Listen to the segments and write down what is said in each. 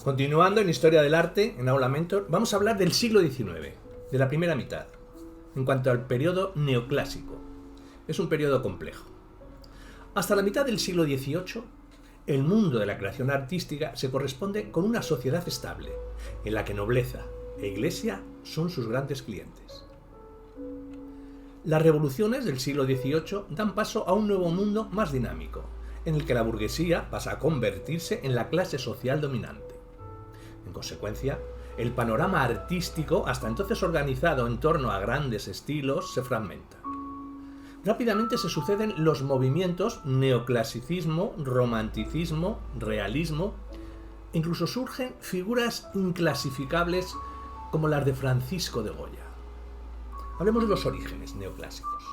Continuando en Historia del Arte, en Aula Mentor, vamos a hablar del siglo XIX, de la primera mitad, en cuanto al periodo neoclásico. Es un periodo complejo. Hasta la mitad del siglo XVIII, el mundo de la creación artística se corresponde con una sociedad estable, en la que nobleza e iglesia son sus grandes clientes. Las revoluciones del siglo XVIII dan paso a un nuevo mundo más dinámico, en el que la burguesía pasa a convertirse en la clase social dominante. En consecuencia, el panorama artístico, hasta entonces organizado en torno a grandes estilos, se fragmenta. Rápidamente se suceden los movimientos neoclasicismo, romanticismo, realismo. Incluso surgen figuras inclasificables como las de Francisco de Goya. Hablemos de los orígenes neoclásicos.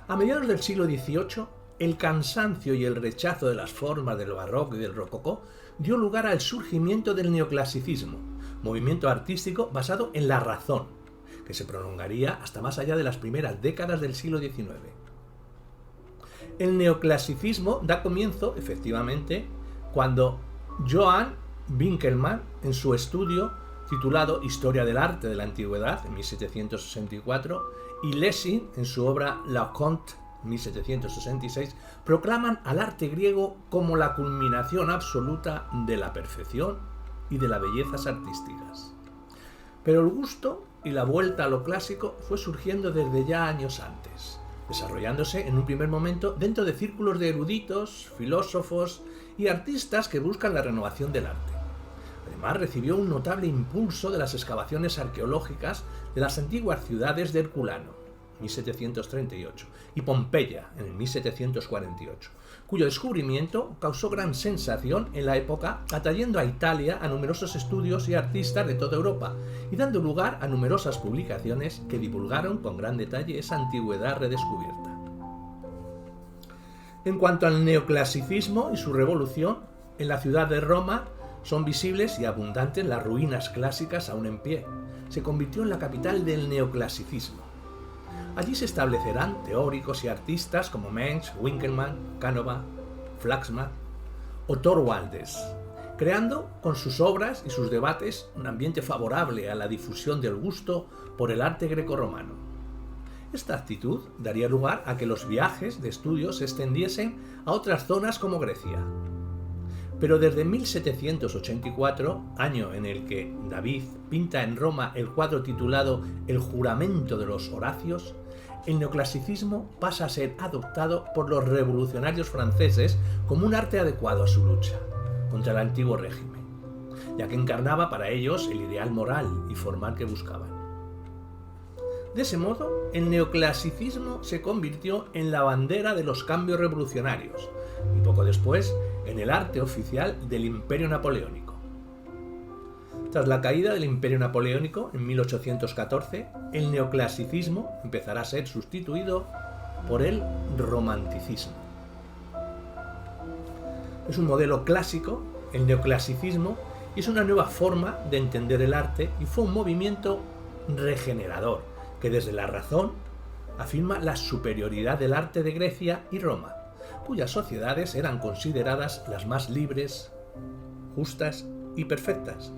A mediados del siglo XVIII, el cansancio y el rechazo de las formas del barroco y del rococó dio lugar al surgimiento del neoclasicismo, movimiento artístico basado en la razón, que se prolongaría hasta más allá de las primeras décadas del siglo XIX. El neoclasicismo da comienzo, efectivamente, cuando Johann Winckelmann, en su estudio titulado Historia del Arte de la Antigüedad, en 1764, y Lessing, en su obra La Conte, 1766, proclaman al arte griego como la culminación absoluta de la perfección y de las bellezas artísticas. Pero el gusto y la vuelta a lo clásico fue surgiendo desde ya años antes, desarrollándose en un primer momento dentro de círculos de eruditos, filósofos y artistas que buscan la renovación del arte. Además, recibió un notable impulso de las excavaciones arqueológicas de las antiguas ciudades de Herculano, 1738, y Pompeya, en el 1748, cuyo descubrimiento causó gran sensación en la época, atrayendo a Italia a numerosos estudios y artistas de toda Europa, y dando lugar a numerosas publicaciones que divulgaron con gran detalle esa antigüedad redescubierta. En cuanto al neoclasicismo y su revolución, en la ciudad de Roma son visibles y abundantes las ruinas clásicas aún en pie. Se convirtió en la capital del neoclasicismo. Allí se establecerán teóricos y artistas como Mengs, Winckelmann, Canova, Flaxman o Thorwaldes, creando con sus obras y sus debates un ambiente favorable a la difusión del gusto por el arte grecorromano. Esta actitud daría lugar a que los viajes de estudio se extendiesen a otras zonas como Grecia. Pero desde 1784, año en el que David pinta en Roma el cuadro titulado El juramento de los Horacios, el neoclasicismo pasa a ser adoptado por los revolucionarios franceses como un arte adecuado a su lucha contra el antiguo régimen, ya que encarnaba para ellos el ideal moral y formal que buscaban. De ese modo, el neoclasicismo se convirtió en la bandera de los cambios revolucionarios y poco después en el arte oficial del Imperio Napoleónico. Tras la caída del Imperio Napoleónico en 1814, el neoclasicismo empezará a ser sustituido por el romanticismo. Es un modelo clásico, el neoclasicismo, y es una nueva forma de entender el arte y fue un movimiento regenerador que desde la razón afirma la superioridad del arte de Grecia y Roma, cuyas sociedades eran consideradas las más libres, justas y perfectas.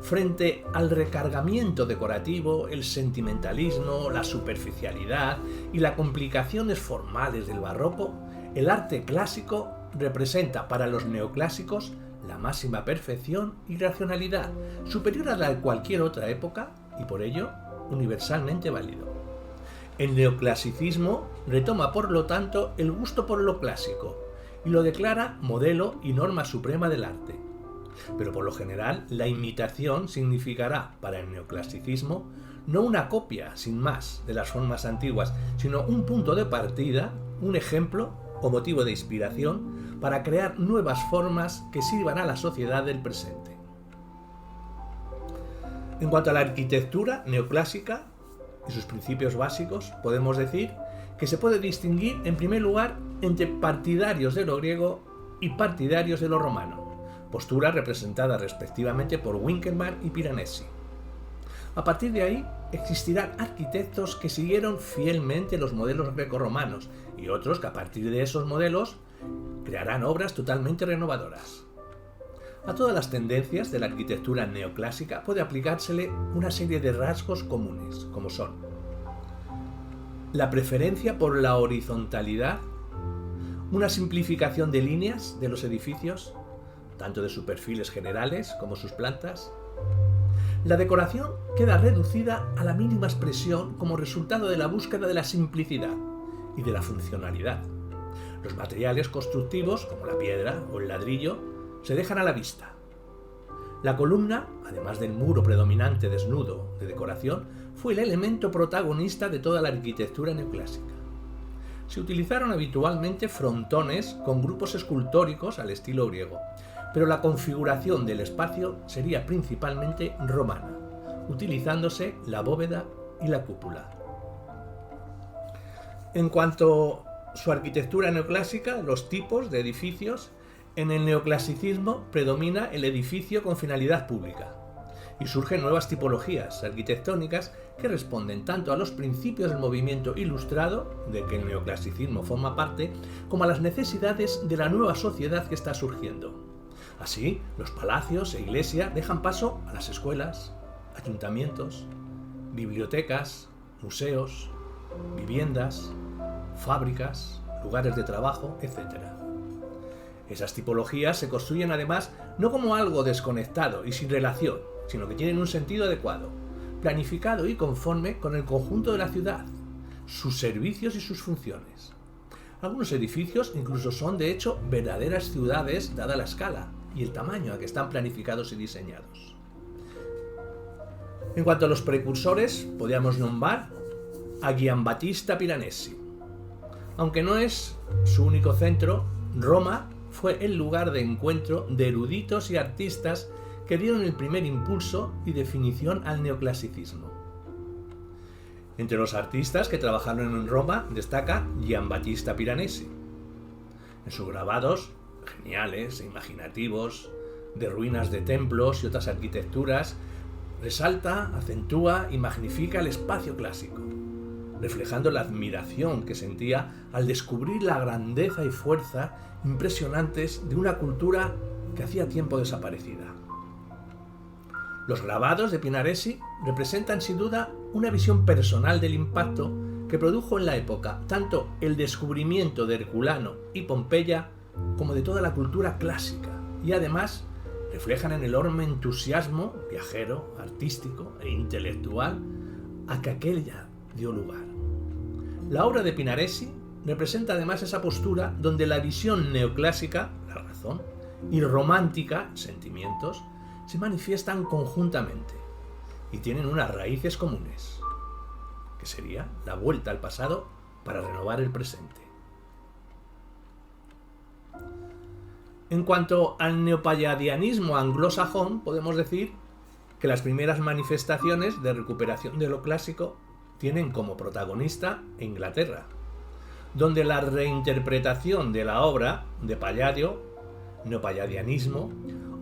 Frente al recargamiento decorativo, el sentimentalismo, la superficialidad y las complicaciones formales del barroco, el arte clásico representa para los neoclásicos la máxima perfección y racionalidad, superior a la de cualquier otra época y por ello universalmente válido. El neoclasicismo retoma, por lo tanto, el gusto por lo clásico y lo declara modelo y norma suprema del arte. Pero por lo general, la imitación significará para el neoclasicismo no una copia sin más de las formas antiguas, sino un punto de partida, un ejemplo o motivo de inspiración para crear nuevas formas que sirvan a la sociedad del presente. En cuanto a la arquitectura neoclásica y sus principios básicos, podemos decir que se puede distinguir en primer lugar entre partidarios de lo griego y partidarios de lo romano, postura representada respectivamente por Winckelmann y Piranesi. A partir de ahí existirán arquitectos que siguieron fielmente los modelos grecorromanos y otros que a partir de esos modelos crearán obras totalmente renovadoras. A todas las tendencias de la arquitectura neoclásica puede aplicársele una serie de rasgos comunes, como son la preferencia por la horizontalidad, una simplificación de líneas de los edificios, tanto de sus perfiles generales como sus plantas. La decoración queda reducida a la mínima expresión como resultado de la búsqueda de la simplicidad y de la funcionalidad. Los materiales constructivos, como la piedra o el ladrillo, se dejan a la vista. La columna, además del muro predominante desnudo de decoración, fue el elemento protagonista de toda la arquitectura neoclásica. Se utilizaron habitualmente frontones con grupos escultóricos al estilo griego, pero la configuración del espacio sería principalmente romana, utilizándose la bóveda y la cúpula. En cuanto a su arquitectura neoclásica, los tipos de edificios, en el neoclasicismo predomina el edificio con finalidad pública y surgen nuevas tipologías arquitectónicas que responden tanto a los principios del movimiento ilustrado, de que el neoclasicismo forma parte, como a las necesidades de la nueva sociedad que está surgiendo. Así, los palacios e iglesias dejan paso a las escuelas, ayuntamientos, bibliotecas, museos, viviendas, fábricas, lugares de trabajo, etc. Esas tipologías se construyen además no como algo desconectado y sin relación, sino que tienen un sentido adecuado, planificado y conforme con el conjunto de la ciudad, sus servicios y sus funciones. Algunos edificios incluso son de hecho verdaderas ciudades dada la escala y el tamaño a que están planificados y diseñados. En cuanto a los precursores, podríamos nombrar a Giambattista Piranesi. Aunque no es su único centro, Roma fue el lugar de encuentro de eruditos y artistas que dieron el primer impulso y definición al neoclasicismo. Entre los artistas que trabajaron en Roma destaca Giambattista Piranesi. En sus grabados, geniales e imaginativos, de ruinas de templos y otras arquitecturas, resalta, acentúa y magnifica el espacio clásico, reflejando la admiración que sentía al descubrir la grandeza y fuerza impresionantes de una cultura que hacía tiempo desaparecida. Los grabados de Piranesi representan sin duda una visión personal del impacto que produjo en la época tanto el descubrimiento de Herculano y Pompeya como de toda la cultura clásica, y además reflejan el enorme entusiasmo viajero, artístico e intelectual a que aquella dio lugar. La obra de Piranesi representa además esa postura donde la visión neoclásica, la razón, y romántica, sentimientos, se manifiestan conjuntamente y tienen unas raíces comunes, que sería la vuelta al pasado para renovar el presente. En cuanto al neopalladianismo anglosajón, podemos decir que las primeras manifestaciones de recuperación de lo clásico tienen como protagonista Inglaterra, donde la reinterpretación de la obra de Palladio, neopalladianismo,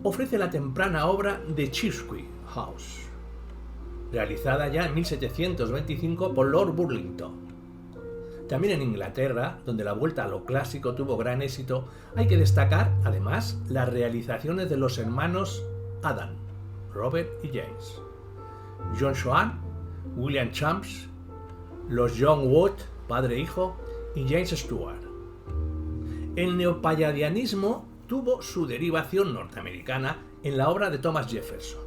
ofrece la temprana obra de Chirsquey House, realizada ya en 1725 por Lord Burlington. También en Inglaterra, donde la vuelta a lo clásico tuvo gran éxito, hay que destacar, además, las realizaciones de los hermanos Adam, Robert y James, John Swan, William Champs, los John Wood, padre e hijo, y James Stewart. El neopalladianismo tuvo su derivación norteamericana en la obra de Thomas Jefferson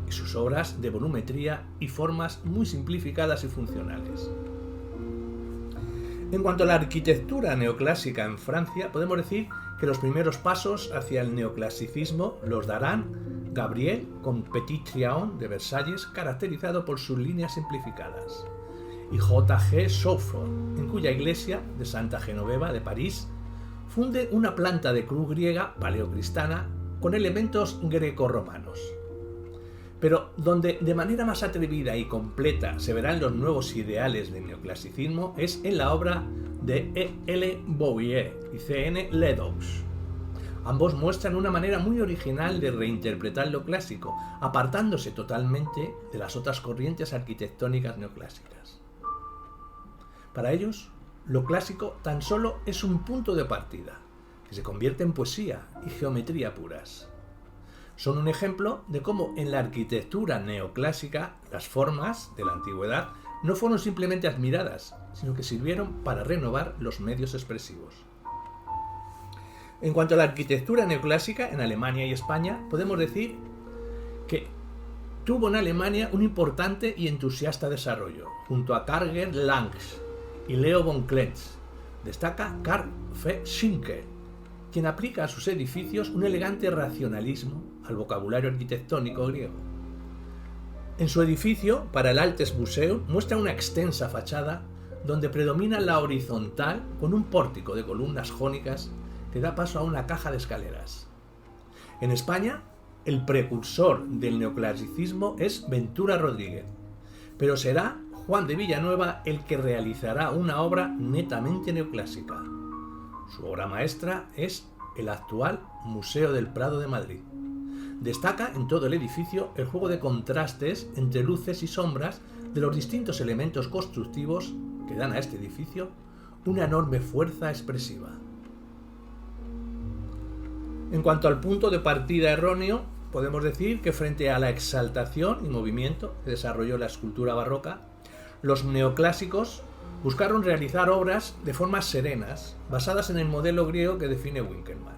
y sus obras de volumetría y formas muy simplificadas y funcionales. En cuanto a la arquitectura neoclásica en Francia, podemos decir que los primeros pasos hacia el neoclasicismo los darán Gabriel con Petit Trianon de Versalles, caracterizado por sus líneas simplificadas, y J.G. Chauffeur, en cuya iglesia de Santa Genoveva de París funde una planta de cruz griega paleocristana con elementos grecorromanos. Pero donde de manera más atrevida y completa se verán los nuevos ideales del neoclasicismo es en la obra de E.L. Bouvier y C.N. Ledoux. Ambos muestran una manera muy original de reinterpretar lo clásico, apartándose totalmente de las otras corrientes arquitectónicas neoclásicas. Para ellos, lo clásico tan solo es un punto de partida, que se convierte en poesía y geometría puras. Son un ejemplo de cómo en la arquitectura neoclásica las formas de la antigüedad no fueron simplemente admiradas, sino que sirvieron para renovar los medios expresivos. En cuanto a la arquitectura neoclásica en Alemania y España, podemos decir que tuvo en Alemania un importante y entusiasta desarrollo, junto a Karl Langs y Leo von Klenz. Destaca Karl V. Schinkel, quien aplica a sus edificios un elegante racionalismo al vocabulario arquitectónico griego. En su edificio, para el Altes Museum, muestra una extensa fachada donde predomina la horizontal con un pórtico de columnas jónicas que da paso a una caja de escaleras. En España, el precursor del neoclasicismo es Ventura Rodríguez, pero será Juan de Villanueva el que realizará una obra netamente neoclásica. Su obra maestra es el actual Museo del Prado de Madrid. Destaca en todo el edificio el juego de contrastes entre luces y sombras de los distintos elementos constructivos que dan a este edificio una enorme fuerza expresiva. En cuanto al punto de partida erróneo, podemos decir que frente a la exaltación y movimiento que desarrolló la escultura barroca, los neoclásicos buscaron realizar obras de formas serenas, basadas en el modelo griego que define Winckelmann.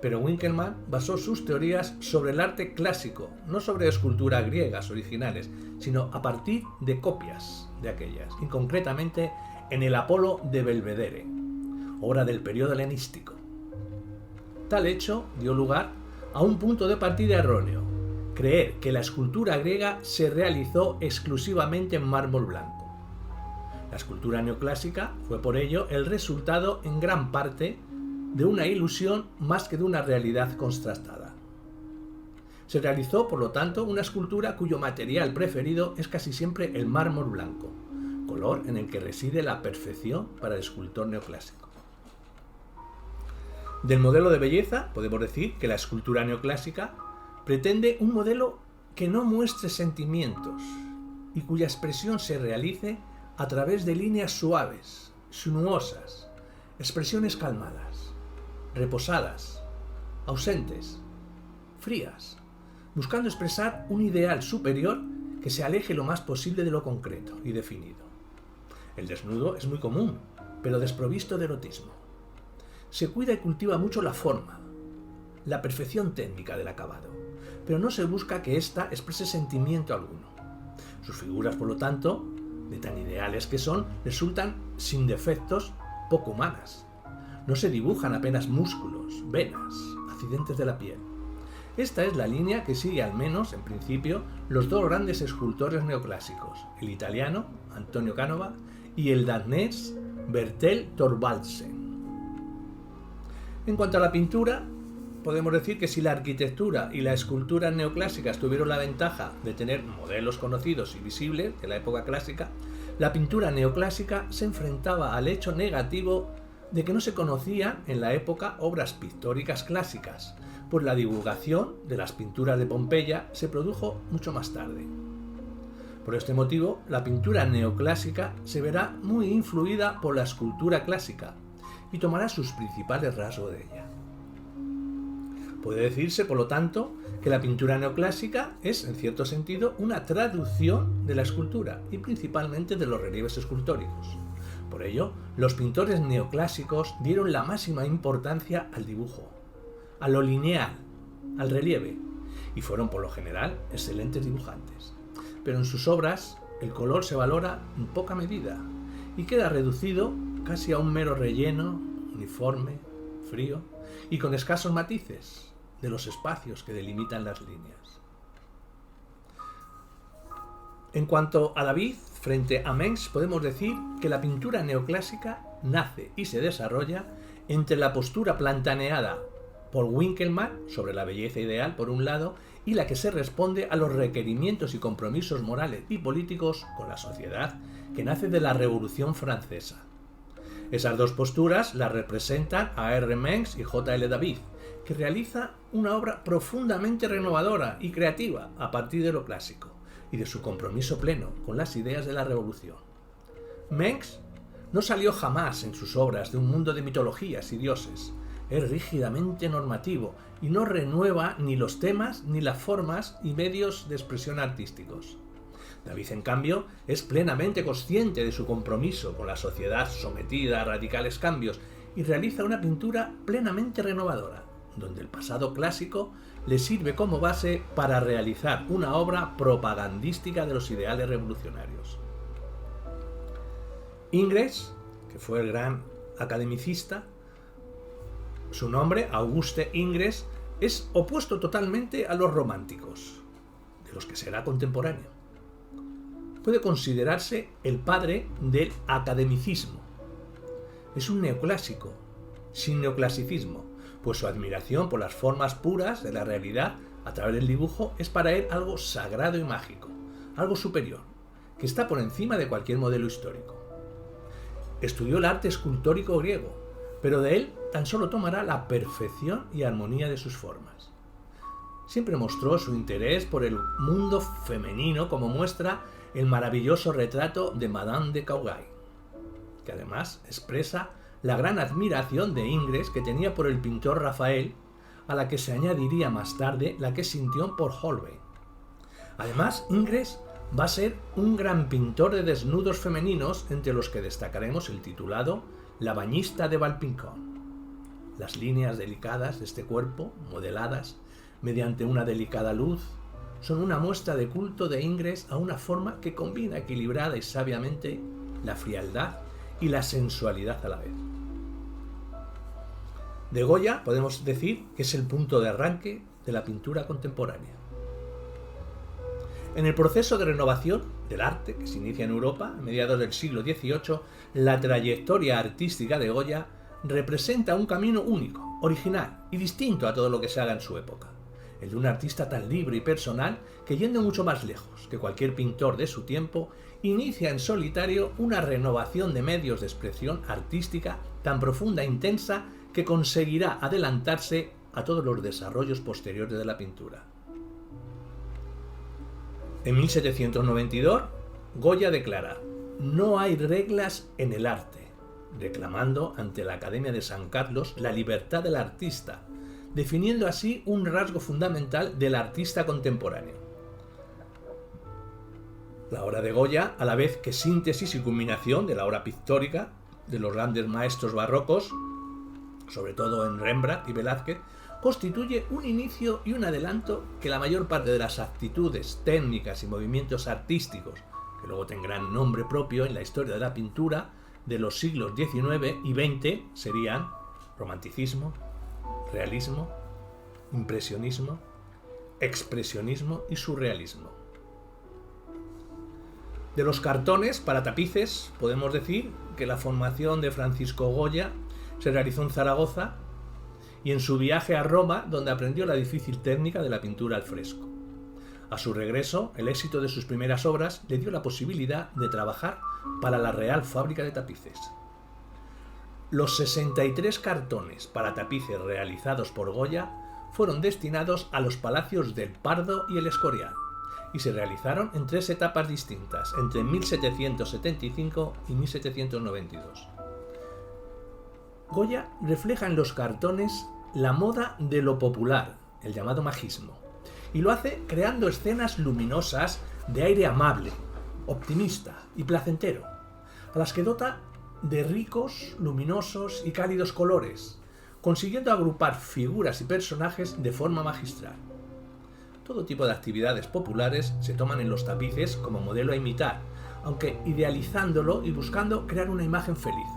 Pero Winckelmann basó sus teorías sobre el arte clásico, no sobre esculturas griegas originales, sino a partir de copias de aquellas, y concretamente en el Apolo de Belvedere, obra del periodo helenístico. Tal hecho dio lugar a un punto de partida erróneo: creer que la escultura griega se realizó exclusivamente en mármol blanco. La escultura neoclásica fue por ello el resultado en gran parte de una ilusión más que de una realidad contrastada. Se realizó, por lo tanto, una escultura cuyo material preferido es casi siempre el mármol blanco, color en el que reside la perfección para el escultor neoclásico. Del modelo de belleza podemos decir que la escultura neoclásica pretende un modelo que no muestre sentimientos y cuya expresión se realice a través de líneas suaves, sinuosas, expresiones calmadas, reposadas, ausentes, frías, buscando expresar un ideal superior que se aleje lo más posible de lo concreto y definido. El desnudo es muy común, pero desprovisto de erotismo. Se cuida y cultiva mucho la forma, la perfección técnica del acabado, pero no se busca que ésta exprese sentimiento alguno. Sus figuras, por lo tanto, de tan ideales que son, resultan sin defectos, poco humanas. No se dibujan apenas músculos, venas, accidentes de la piel. Esta es la línea que sigue, al menos en principio, los dos grandes escultores neoclásicos, el italiano Antonio Canova y el danés Bertel Thorvaldsen. En cuanto a la pintura, podemos decir que si la arquitectura y la escultura neoclásicas tuvieron la ventaja de tener modelos conocidos y visibles de la época clásica, la pintura neoclásica se enfrentaba al hecho negativo de que no se conocían en la época obras pictóricas clásicas, pues la divulgación de las pinturas de Pompeya se produjo mucho más tarde. Por este motivo, la pintura neoclásica se verá muy influida por la escultura clásica y tomará sus principales rasgos de ella. Puede decirse, por lo tanto, que la pintura neoclásica es, en cierto sentido, una traducción de la escultura y principalmente de los relieves escultóricos. Por ello, los pintores neoclásicos dieron la máxima importancia al dibujo, a lo lineal, al relieve, y fueron por lo general excelentes dibujantes. Pero en sus obras el color se valora en poca medida y queda reducido casi a un mero relleno, uniforme, frío y con escasos matices de los espacios que delimitan las líneas. En cuanto a David, frente a Mengs, podemos decir que la pintura neoclásica nace y se desarrolla entre la postura planteada por Winckelmann sobre la belleza ideal, por un lado, y la que se responde a los requerimientos y compromisos morales y políticos con la sociedad que nace de la Revolución Francesa. Esas dos posturas las representan a R. Mengs y J. L. David, que realiza una obra profundamente renovadora y creativa a partir de lo clásico y de su compromiso pleno con las ideas de la Revolución. Mengs no salió jamás en sus obras de un mundo de mitologías y dioses, es rígidamente normativo y no renueva ni los temas ni las formas y medios de expresión artísticos. David, en cambio, es plenamente consciente de su compromiso con la sociedad sometida a radicales cambios y realiza una pintura plenamente renovadora, donde el pasado clásico le sirve como base para realizar una obra propagandística de los ideales revolucionarios. Ingres, que fue el gran academicista, su nombre, Auguste Ingres, es opuesto totalmente a los románticos, de los que será contemporáneo. Puede considerarse el padre del academicismo. Es un neoclásico, sin neoclasicismo, pues su admiración por las formas puras de la realidad a través del dibujo es para él algo sagrado y mágico, algo superior, que está por encima de cualquier modelo histórico. Estudió el arte escultórico griego, pero de él tan solo tomará la perfección y armonía de sus formas. Siempre mostró su interés por el mundo femenino, como muestra el maravilloso retrato de Madame de Caughey, que además expresa la gran admiración de Ingres que tenía por el pintor Rafael, a la que se añadiría más tarde la que sintió por Holbein. Además, Ingres va a ser un gran pintor de desnudos femeninos, entre los que destacaremos el titulado La bañista de Valpinçon. Las líneas delicadas de este cuerpo, modeladas mediante una delicada luz, son una muestra de culto de Ingres a una forma que combina equilibrada y sabiamente la frialdad y la sensualidad a la vez. De Goya podemos decir que es el punto de arranque de la pintura contemporánea. En el proceso de renovación del arte que se inicia en Europa a mediados del siglo XVIII, la trayectoria artística de Goya representa un camino único, original y distinto a todo lo que se haga en su época. El de un artista tan libre y personal que, yendo mucho más lejos que cualquier pintor de su tiempo, inicia en solitario una renovación de medios de expresión artística tan profunda e intensa que conseguirá adelantarse a todos los desarrollos posteriores de la pintura. En 1792, Goya declara: «No hay reglas en el arte», reclamando ante la Academia de San Carlos la libertad del artista, definiendo así un rasgo fundamental del artista contemporáneo. La obra de Goya, a la vez que síntesis y culminación de la obra pictórica de los grandes maestros barrocos, sobre todo en Rembrandt y Velázquez, constituye un inicio y un adelanto que la mayor parte de las actitudes, técnicas y movimientos artísticos, que luego tendrán nombre propio en la historia de la pintura de los siglos XIX y XX, serían romanticismo, realismo, impresionismo, expresionismo y surrealismo. De los cartones para tapices podemos decir que la formación de Francisco Goya se realizó en Zaragoza y en su viaje a Roma, donde aprendió la difícil técnica de la pintura al fresco. A su regreso, el éxito de sus primeras obras le dio la posibilidad de trabajar para la Real Fábrica de Tapices. Los 63 cartones para tapices realizados por Goya fueron destinados a los palacios del Pardo y el Escorial, y se realizaron en 3 etapas distintas, entre 1775 y 1792. Goya refleja en los cartones la moda de lo popular, el llamado magismo, y lo hace creando escenas luminosas de aire amable, optimista y placentero, a las que dota de ricos, luminosos y cálidos colores, consiguiendo agrupar figuras y personajes de forma magistral. Todo tipo de actividades populares se toman en los tapices como modelo a imitar, aunque idealizándolo y buscando crear una imagen feliz.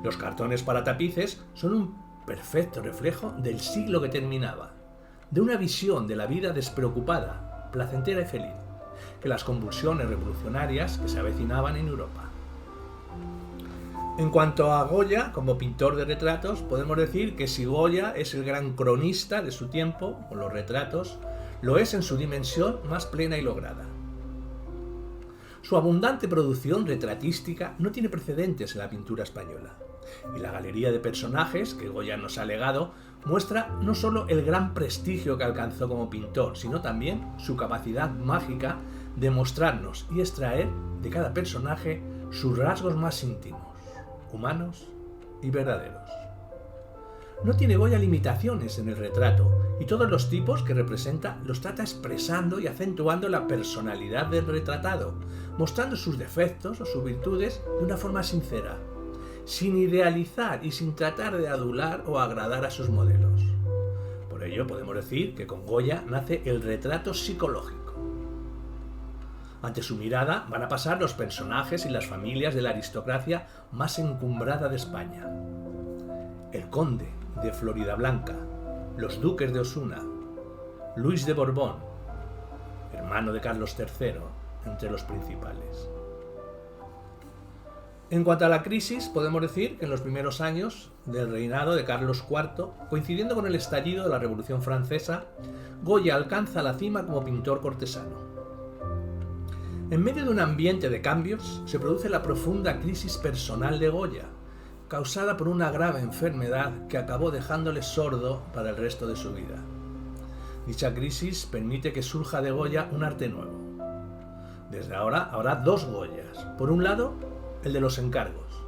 Los cartones para tapices son un perfecto reflejo del siglo que terminaba, de una visión de la vida despreocupada, placentera y feliz, que las convulsiones revolucionarias que se avecinaban en Europa. En cuanto a Goya, como pintor de retratos, podemos decir que si Goya es el gran cronista de su tiempo, con los retratos, lo es en su dimensión más plena y lograda. Su abundante producción retratística no tiene precedentes en la pintura española, y la galería de personajes que Goya nos ha legado muestra no solo el gran prestigio que alcanzó como pintor, sino también su capacidad mágica de mostrarnos y extraer de cada personaje sus rasgos más íntimos, humanos y verdaderos. No tiene Goya limitaciones en el retrato, y todos los tipos que representa los trata expresando y acentuando la personalidad del retratado, mostrando sus defectos o sus virtudes de una forma sincera, sin idealizar y sin tratar de adular o agradar a sus modelos. Por ello podemos decir que con Goya nace el retrato psicológico. Ante su mirada van a pasar los personajes y las familias de la aristocracia más encumbrada de España. El conde de Floridablanca, los duques de Osuna, Luis de Borbón, hermano de Carlos III, entre los principales. En cuanto a la crisis, podemos decir que en los primeros años del reinado de Carlos IV, coincidiendo con el estallido de la Revolución Francesa, Goya alcanza la cima como pintor cortesano. En medio de un ambiente de cambios, se produce la profunda crisis personal de Goya, causada por una grave enfermedad que acabó dejándole sordo para el resto de su vida. Dicha crisis permite que surja de Goya un arte nuevo. Desde ahora habrá dos Goyas. Por un lado, el de los encargos,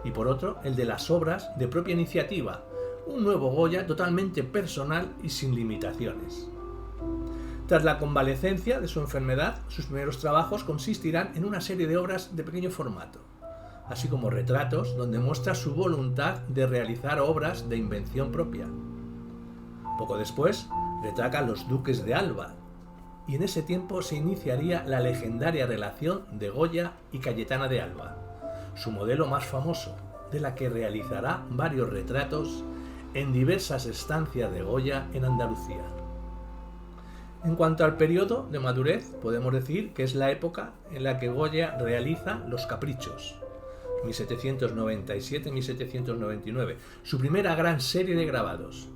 y por otro, el de las obras de propia iniciativa, un nuevo Goya totalmente personal y sin limitaciones. Tras la convalecencia de su enfermedad, sus primeros trabajos consistirán en una serie de obras de pequeño formato, así como retratos donde muestra su voluntad de realizar obras de invención propia. Poco después, retrata a los duques de Alba, y en ese tiempo se iniciaría la legendaria relación de Goya y Cayetana de Alba, su modelo más famoso, de la que realizará varios retratos en diversas estancias de Goya en Andalucía. En cuanto al periodo de madurez, podemos decir que es la época en la que Goya realiza Los Caprichos, 1797-1799, su primera gran serie de grabados,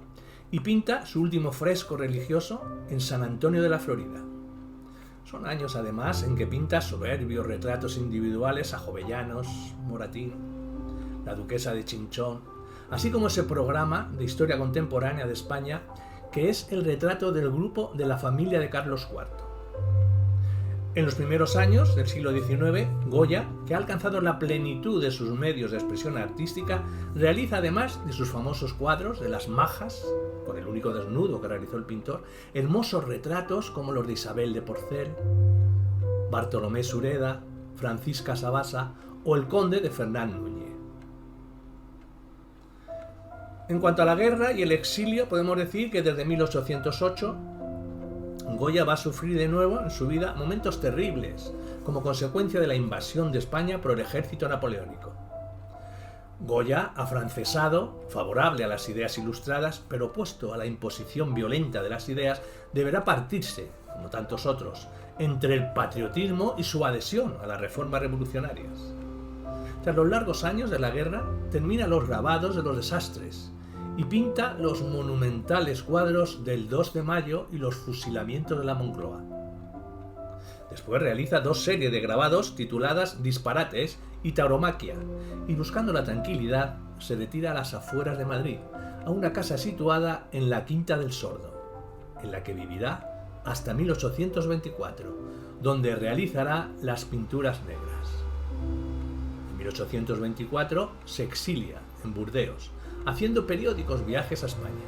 y pinta su último fresco religioso en San Antonio de la Florida. Son años además en que pinta soberbios retratos individuales a Jovellanos, Moratín, la duquesa de Chinchón, así como ese programa de historia contemporánea de España que es el retrato del grupo de la familia de Carlos IV. En los primeros años del siglo XIX, Goya, que ha alcanzado la plenitud de sus medios de expresión artística, realiza además de sus famosos cuadros de las Majas, con el único desnudo que realizó el pintor, hermosos retratos como los de Isabel de Porcel, Bartolomé Sureda, Francisca Sabasa o el conde de Fernán Núñez. En cuanto a la guerra y el exilio, podemos decir que desde 1808 Goya va a sufrir de nuevo en su vida momentos terribles como consecuencia de la invasión de España por el ejército napoleónico. Goya, afrancesado, favorable a las ideas ilustradas, pero opuesto a la imposición violenta de las ideas, deberá partirse, como tantos otros, entre el patriotismo y su adhesión a las reformas revolucionarias. Tras los largos años de la guerra, termina los grabados de los desastres y pinta los monumentales cuadros del 2 de mayo y los fusilamientos de la Moncloa. Después realiza dos series de grabados tituladas Disparates y Tauromaquia, y buscando la tranquilidad se retira a las afueras de Madrid, a una casa situada en la Quinta del Sordo, en la que vivirá hasta 1824, donde realizará las pinturas negras. En 1824 se exilia en Burdeos, haciendo periódicos viajes a España.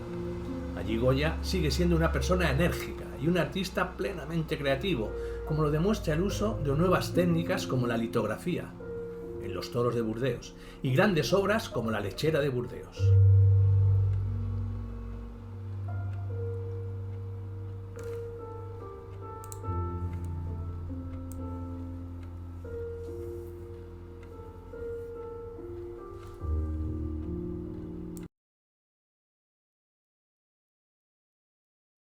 Allí Goya sigue siendo una persona enérgica y un artista plenamente creativo, como lo demuestra el uso de nuevas técnicas como la litografía, en los toros de Burdeos, y grandes obras como La lechera de Burdeos.